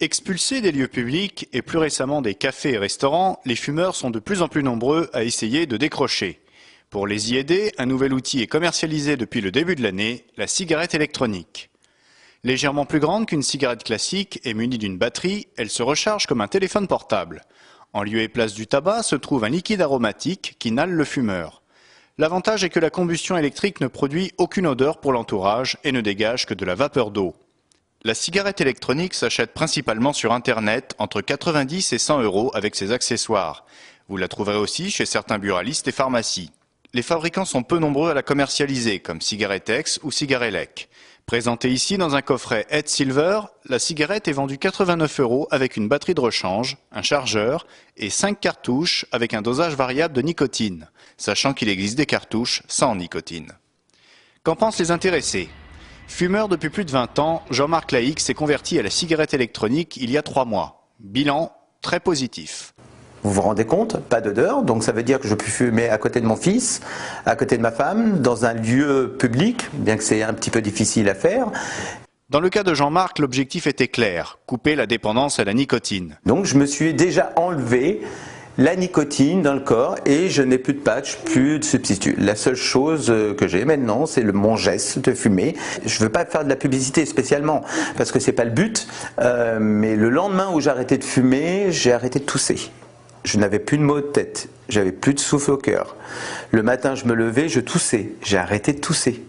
Expulsés des lieux publics et plus récemment des cafés et restaurants, les fumeurs sont de plus en plus nombreux à essayer de décrocher. Pour les y aider, un nouvel outil est commercialisé depuis le début de l'année, la cigarette électronique. Légèrement plus grande qu'une cigarette classique et munie d'une batterie, elle se recharge comme un téléphone portable. En lieu et place du tabac se trouve un liquide aromatique qui inhale le fumeur. L'avantage est que la combustion électrique ne produit aucune odeur pour l'entourage et ne dégage que de la vapeur d'eau. La cigarette électronique s'achète principalement sur Internet entre 90 et 100 € avec ses accessoires. Vous la trouverez aussi chez certains buralistes et pharmacies. Les fabricants sont peu nombreux à la commercialiser, comme Cigarettex ou Cigarelec. Présentée ici dans un coffret Head Silver, la cigarette est vendue 89 € avec une batterie de rechange, un chargeur et 5 cartouches avec un dosage variable de nicotine, sachant qu'il existe des cartouches sans nicotine. Qu'en pensent les intéressés ? Fumeur depuis plus de 20 ans, Jean-Marc Laïc s'est converti à la cigarette électronique il y a 3 mois. Bilan très positif. Vous vous rendez compte? Pas d'odeur, donc ça veut dire que je peux fumer à côté de mon fils, à côté de ma femme, dans un lieu public, bien que c'est un petit peu difficile à faire. Dans le cas de Jean-Marc, l'objectif était clair, couper la dépendance à la nicotine. Donc je me suis déjà enlevé la nicotine dans le corps et je n'ai plus de patch, plus de substitut. La seule chose que j'ai maintenant, c'est mon geste de fumer. Je ne veux pas faire de la publicité spécialement parce que c'est pas le but, mais le lendemain où j'ai arrêté de fumer, j'ai arrêté de tousser. Je n'avais plus de maux de tête, j'avais plus de souffle au cœur. Le matin, je me levais, je toussais, j'ai arrêté de tousser.